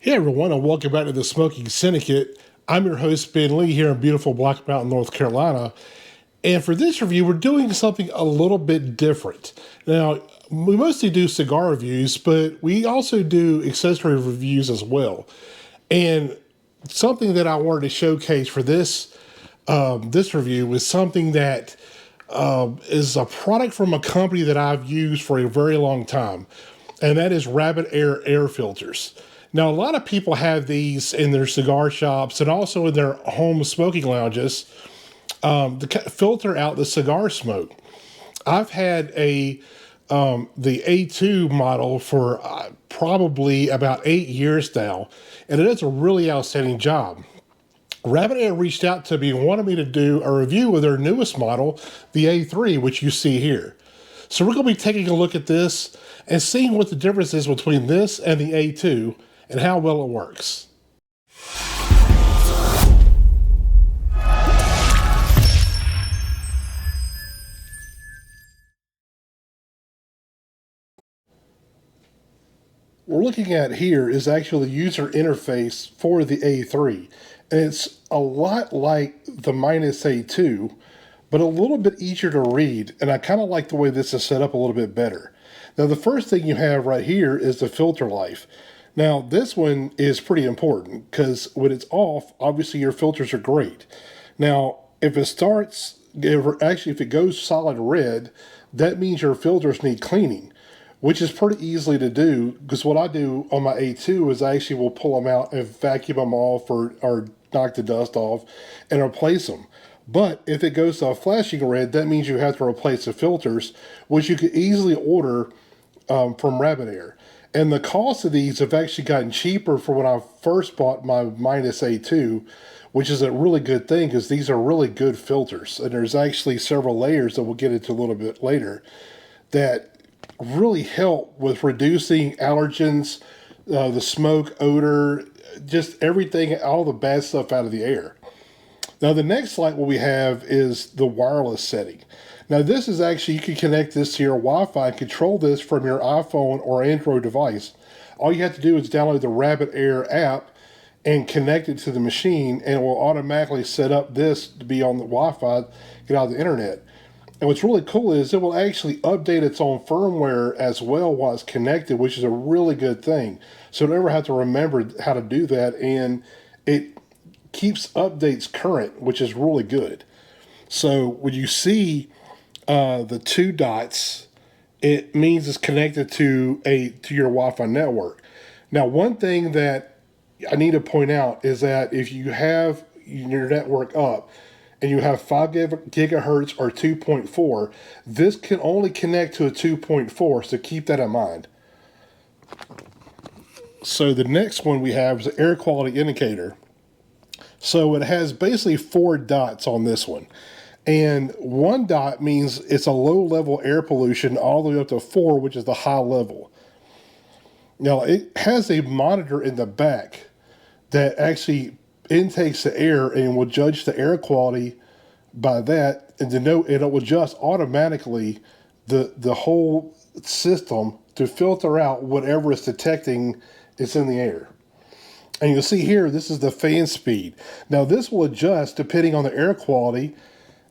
Hey everyone, and welcome back to the Smoking Syndicate. I'm your host, Ben Lee, here in beautiful Black Mountain, North Carolina. And for this review, we're doing something a little bit different. Now, we mostly do cigar reviews, but we also do accessory reviews as well. And something that I wanted to showcase for this review was something that is a product from a company that I've used for a very long time, and that is Rabbit air filters. Now, a lot of people have these in their cigar shops and also in their home smoking lounges to filter out the cigar smoke. I've had the A2 model for probably about 8 years now, and it does a really outstanding job. Rabbit Air reached out to me and wanted me to do a review of their newest model, the A3, which you see here. So we're going to be taking a look at this and seeing what the difference is between this and the A2 and how well it works. What we're looking at here is actually the user interface for the A3. And it's a lot like the MinusA2, but a little bit easier to read. And I kind of like the way this is set up a little bit better. Now, the first thing you have right here is the filter life. Now, this one is pretty important because when it's off, obviously your filters are great. Now, if it goes solid red, that means your filters need cleaning, which is pretty easily to do, because what I do on my A2 is I actually will pull them out and vacuum them off or knock the dust off and replace them. But if it goes to a flashing red, that means you have to replace the filters, which you could easily order from Rabbit Air. And the cost of these have actually gotten cheaper for when I first bought my MinusA2, which is a really good thing because these are really good filters. And there's actually several layers that we'll get into a little bit later that really help with reducing allergens, the smoke, odor, just everything, all the bad stuff out of the air. Now, the next slide, what we have is the wireless setting. Now, this is actually, you can connect this to your Wi-Fi and control this from your iPhone or Android device. All you have to do is download the Rabbit Air app and connect it to the machine, and it will automatically set up this to be on the Wi-Fi, get out of the internet. And what's really cool is it will actually update its own firmware as well while it's connected, which is a really good thing. So you don't ever have to remember how to do that, and it keeps updates current, which is really good. So when you see the two dots, it means it's connected to your Wi-Fi network. Now, one thing that I need to point out is that if you have your network up and you have 5 gigahertz or 2.4, this can only connect to a 2.4, so keep that in mind. So the next one we have is the air quality indicator. So it has basically 4 dots on this one. And 1 dot means it's a low level air pollution all the way up to 4, which is the high level. Now, it has a monitor in the back that actually intakes the air and will judge the air quality by that, and to know, and it will adjust automatically the whole system to filter out whatever it's detecting is in the air. And you'll see here, this is the fan speed. Now, this will adjust depending on the air quality,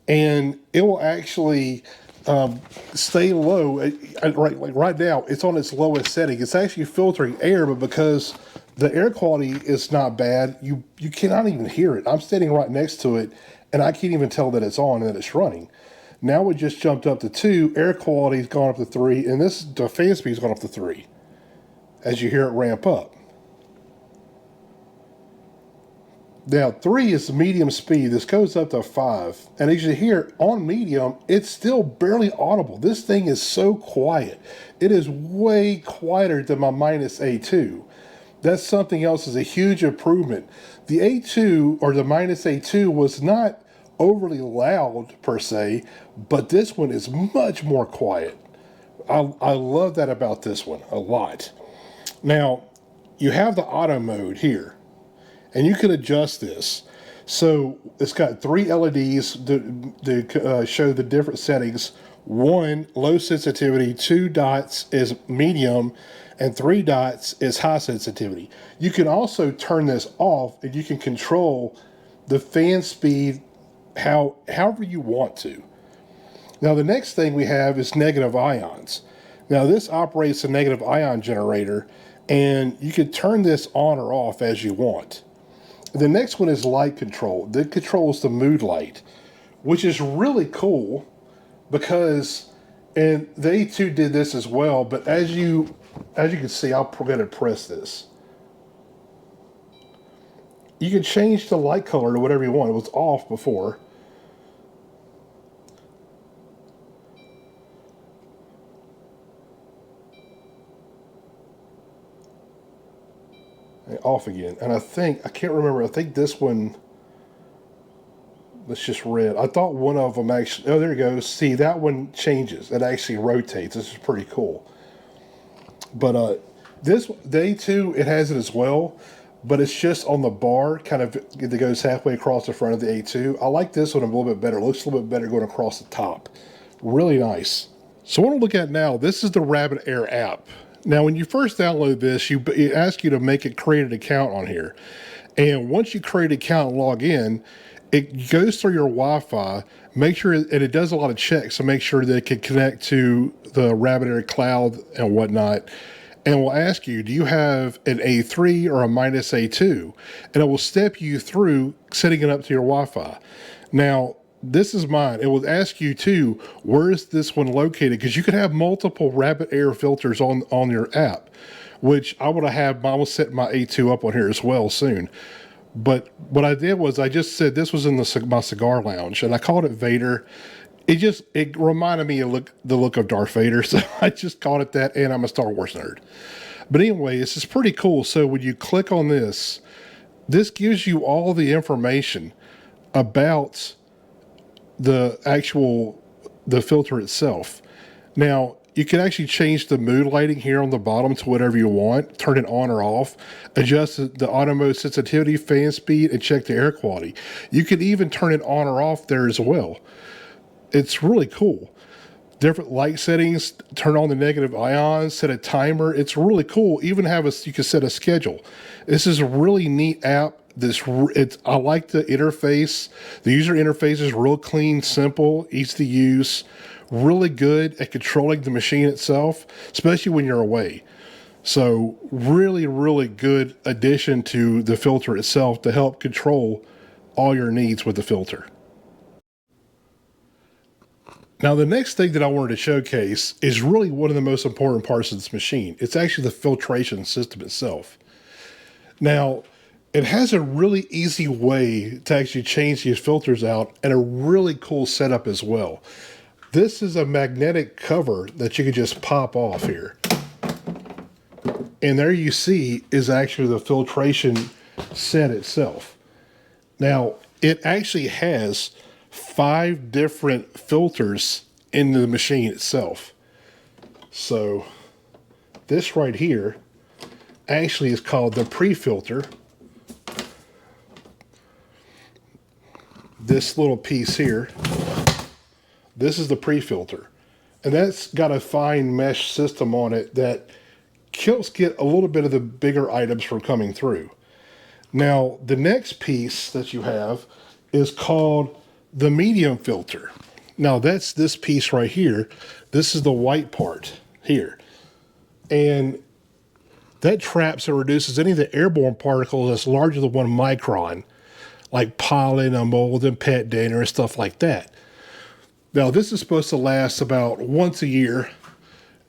and it will actually stay low. Right now, it's on its lowest setting. It's actually filtering air, but because the air quality is not bad, you cannot even hear it. I'm standing right next to it, and I can't even tell that it's on and that it's running. Now it just jumped up to 2. Air quality's gone up to 3, and the fan speed's gone up to 3 as you hear it ramp up. Now, 3 is medium speed. This goes up to 5. And as you hear, on medium, it's still barely audible. This thing is so quiet. It is way quieter than my MinusA2. That's something else, is a huge improvement. The A2, or the MinusA2, was not overly loud per se, but this one is much more quiet. I love that about this one a lot. Now, you have the auto mode here, and you can adjust this. So it's got 3 LEDs to show the different settings. 1, low sensitivity. 2 dots is medium. and 3 dots is high sensitivity. You can also turn this off, and you can control the fan speed however you want to. Now the next thing we have is negative ions. Now this operates a negative ion generator, and you can turn this on or off as you want. The next one is light control. That controls the mood light, which is really cool because, and they too did this as well, but as you can see, I'll go ahead and press this. You can change the light color to whatever you want. It was off before. And off again. And I can't remember, I think this one, that's just red. I thought one of them actually, oh, there you go. See, that one changes. It actually rotates. This is pretty cool. But this, they too, it has it as well, but it's just on the bar, kind of, that goes halfway across the front of the A2. I like this one a little bit better. It looks a little bit better going across the top. Really nice. So what I'm looking at now, this is the Rabbit Air app. Now, when you first download this, it asks you to create an account on here. And once you create an account and log in, it goes through your Wi-Fi, make sure, and it does a lot of checks to make sure that it can connect to the Rabbit Air cloud and whatnot. And will ask you, do you have an A3 or a MinusA2? And it will step you through setting it up to your Wi-Fi. Now, this is mine. It will ask you too, where is this one located? Because you could have multiple Rabbit Air filters on your app, which I would have mine will set my A2 up on here as well soon. But what I did was I just said this was in my cigar lounge, and I called it Vader. It reminded me of the look of Darth Vader, so I just called it that, and I'm a Star Wars nerd. But anyway, this is pretty cool. So when you click on this gives you all the information about the filter itself. Now, you can actually change the mood lighting here on the bottom to whatever you want, turn it on or off, adjust the auto mode sensitivity, fan speed, and check the air quality. You can even turn it on or off there as well. It's really cool. Different light settings, turn on the negative ions, set a timer. It's really cool. Even you can set a schedule. This is a really neat app. I like the interface. The user interface is real clean, simple, easy to use, really good at controlling the machine itself, especially when you're away. So really, really good addition to the filter itself to help control all your needs with the filter. Now, the next thing that I wanted to showcase is really one of the most important parts of this machine. It's actually the filtration system itself. Now, it has a really easy way to actually change these filters out, and a really cool setup as well. This is a magnetic cover that you can just pop off here. And there you see is actually the filtration set itself. Now, it actually has 5 different filters in the machine itself. So this right here actually is called the pre-filter. This little piece here, this is the pre-filter, and that's got a fine mesh system on it that helps get a little bit of the bigger items from coming through. Now, the next piece that you have is called the medium filter. Now, that's this piece right here. This is the white part here, and that traps and reduces any of the airborne particles that's larger than 1 micron, like pollen and mold and pet dander and stuff like that. Now, this is supposed to last about once a year,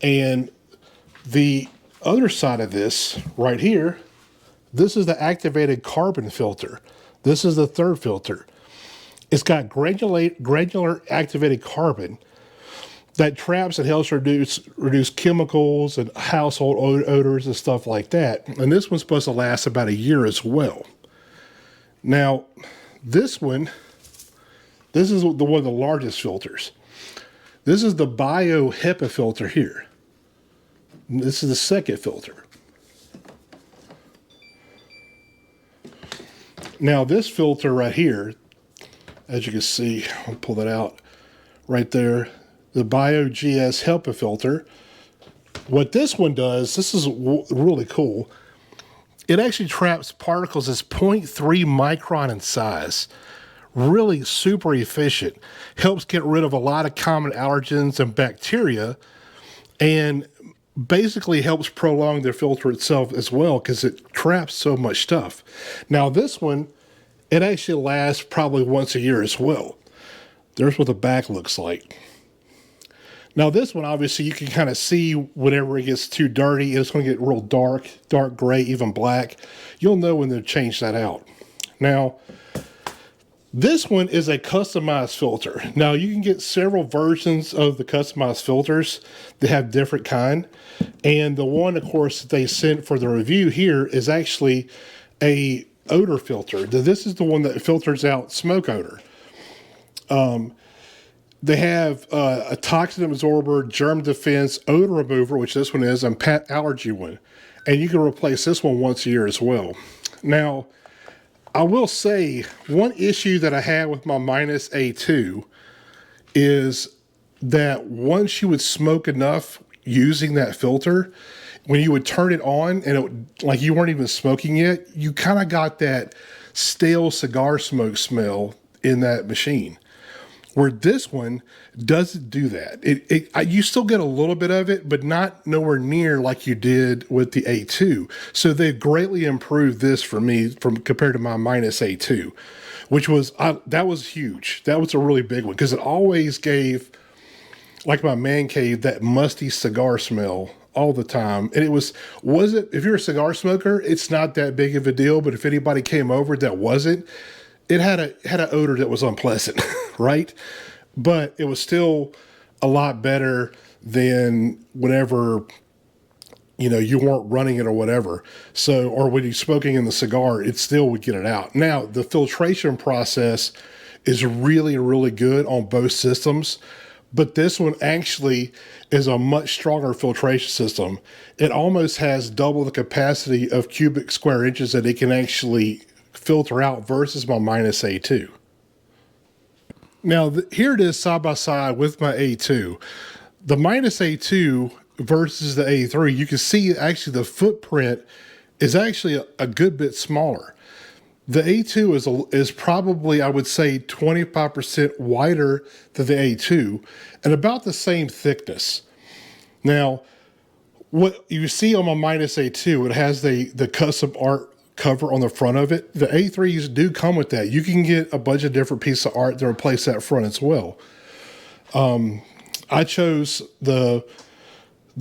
and the other side of this right here, this is the activated carbon filter. This is the third filter. It's got granular activated carbon that traps and helps reduce chemicals and household odors and stuff like that. And this one's supposed to last about a year as well. Now, this is one of the largest filters. This is the Bio HEPA filter here. This is the second filter. Now, this filter right here, as you can see, I'll pull that out right there, the Bio GS HEPA filter. What this one does, this is really cool. It actually traps particles as zero point 0.3 micron in size. Really super efficient. Helps get rid of a lot of common allergens and bacteria, and basically helps prolong the filter itself as well because it traps so much stuff. Now this one, it actually lasts probably once a year as well. There's what the back looks like. Now this one, obviously, you can kind of see whenever it gets too dirty, it's going to get real dark gray, even black. You'll know when to change that out. Now, this one is a customized filter. Now, you can get several versions of the customized filters. They have different kind. And the one, of course, that they sent for the review here is actually a odor filter. This is the one that filters out smoke odor. They have a toxin absorber, germ defense, odor remover, which this one is, and pet allergy one. And you can replace this one once a year as well. Now, I will say one issue that I had with my MinusA2 is that once you would smoke enough using that filter, when you would turn it on and it would, like you weren't even smoking yet, you kind of got that stale cigar smoke smell in that machine. Where this one doesn't do that. You still get a little bit of it, but not nowhere near like you did with the A2. So they've greatly improved this for me compared to my MinusA2, which was, that was huge. That was a really big one because it always gave, like my man cave, that musty cigar smell all the time. And it wasn't, if you're a cigar smoker, it's not that big of a deal, but if anybody came over that wasn't, it had an odor that was unpleasant, right? But it was still a lot better than whenever, you weren't running it or whatever. So, or when you're smoking in the cigar, it still would get it out. Now, the filtration process is really, really good on both systems, but this one actually is a much stronger filtration system. It almost has double the capacity of cubic square inches that it can actually filter out versus my MinusA2. Now, here it is side by side with my A2. The MinusA2 versus the A3, you can see actually the footprint is actually a good bit smaller. The A2 is probably, I would say, 25% wider than the A2 and about the same thickness. Now, what you see on my MinusA2, it has the custom art cover on the front of it. The A3s do come with that. You can get a bunch of different pieces of art to replace that front as well. I chose the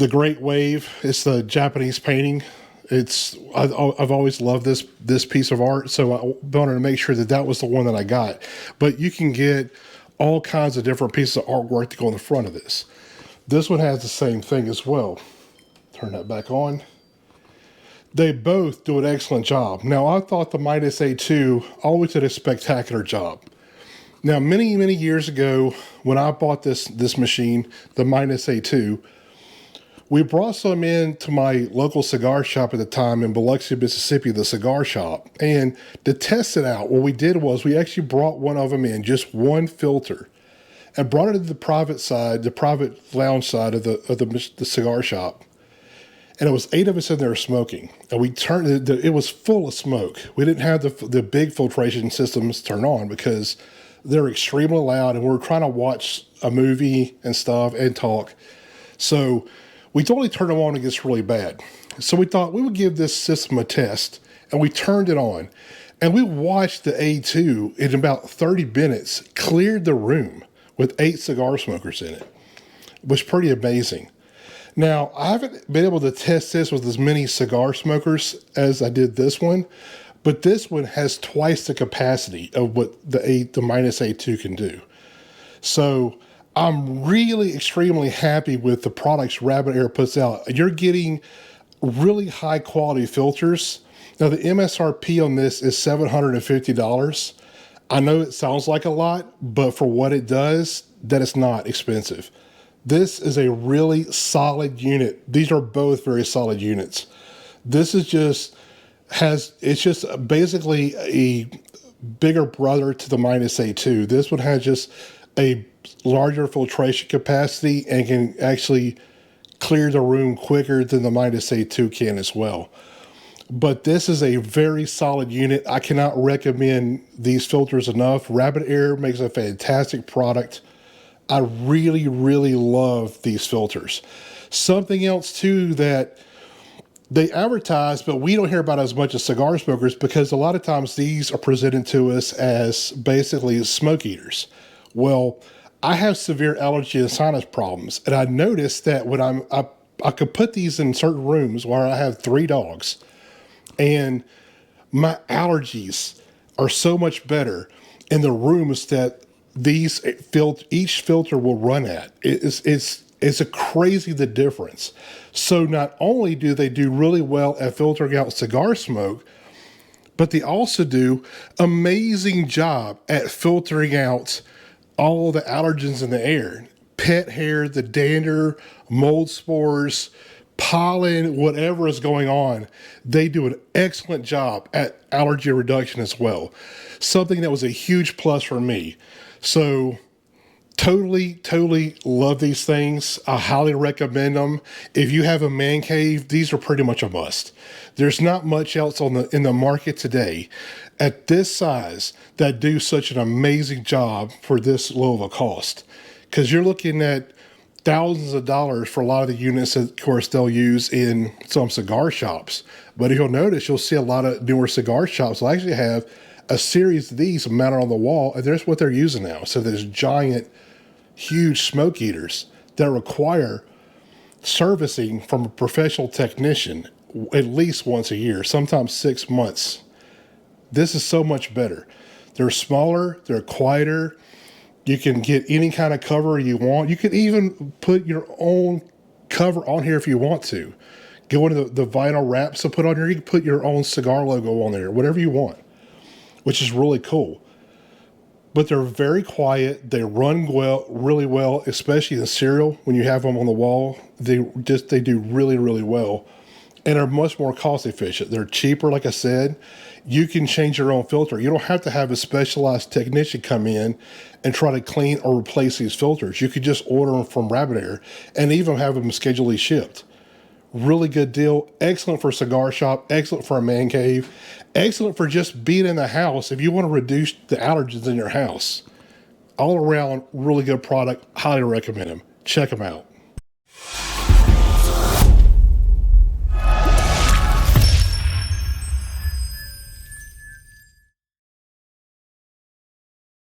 Great Wave. It's the Japanese painting. I've always loved this piece of art, so I wanted to make sure that was the one that I got. But you can get all kinds of different pieces of artwork to go on the front of this. This one has the same thing as well. Turn that back on. They both do an excellent job. Now, I thought the MinusA2 always did a spectacular job. Now, many, many years ago, when I bought this machine, the MinusA2, we brought some in to my local cigar shop at the time in Biloxi, Mississippi, the cigar shop. And to test it out, what we did was we actually brought one of them in, just one filter, and brought it to the private lounge side of the cigar shop. And it was 8 of us in there smoking. And we turned it was full of smoke. We didn't have the big filtration systems turn on because they're extremely loud and we're trying to watch a movie and stuff and talk. So we totally turned them on and it gets really bad. So we thought we would give this system a test and we turned it on. And we watched the A2 in about 30 minutes, cleared the room with 8 cigar smokers in it. It was pretty amazing. Now, I haven't been able to test this with as many cigar smokers as I did this one, but this one has twice the capacity of what the MinusA2 can do. So I'm really extremely happy with the products Rabbit Air puts out. You're getting really high quality filters. Now, the MSRP on this is $750. I know it sounds like a lot, but for what it does, that is not expensive. This is a really solid unit. These are both very solid units. This is it's just basically a bigger brother to the MinusA2. This one has just a larger filtration capacity and can actually clear the room quicker than the MinusA2 can as well. But this is a very solid unit. I cannot recommend these filters enough. Rabbit Air makes a fantastic product. I really, really love these filters. Something else too that they advertise, but we don't hear about as much as cigar smokers, because a lot of times these are presented to us as basically smoke eaters. Well, I have severe allergy and sinus problems, and I noticed that when I could put these in certain rooms where I have 3 dogs, and my allergies are so much better in the rooms that each filter will run at. It's a crazy the difference. So not only do they do really well at filtering out cigar smoke, but they also do amazing job at filtering out all the allergens in the air. Pet hair, the dander, mold spores, pollen, whatever is going on. They do an excellent job at allergy reduction as well. Something that was a huge plus for me. So totally love these things. I highly recommend them. If you have a man cave, these are pretty much a must. There's not much else in the market today at this size that do such an amazing job for this low of a cost. Because you're looking at thousands of dollars for a lot of the units that, of course, they'll use in some cigar shops. But if you'll notice, you'll see a lot of newer cigar shops will actually have a series of these mounted on the wall, and there's what they're using now. So there's giant, huge smoke eaters that require servicing from a professional technician at least once a year, sometimes 6 months. This is so much better. They're smaller, they're quieter. You can get any kind of cover you want. You can even put your own cover on here if you want to. Go into the vinyl wraps to put on here. You can put your own cigar logo on there, whatever you want, which is really cool. But they're very quiet. They run really well, especially in cereal. When you have them on the wall, they do really, really well, and are much more cost efficient. They're cheaper, like I said. You can change your own filter. You don't have to have a specialized technician come in and try to clean or replace these filters. You could just order them from Rabbit Air and even have them scheduled shipped. Really good deal. Excellent for a cigar shop. Excellent for a man cave. Excellent for just being in the house if you want to reduce the allergens in your house. All around, really good product. Highly recommend them. Check them out.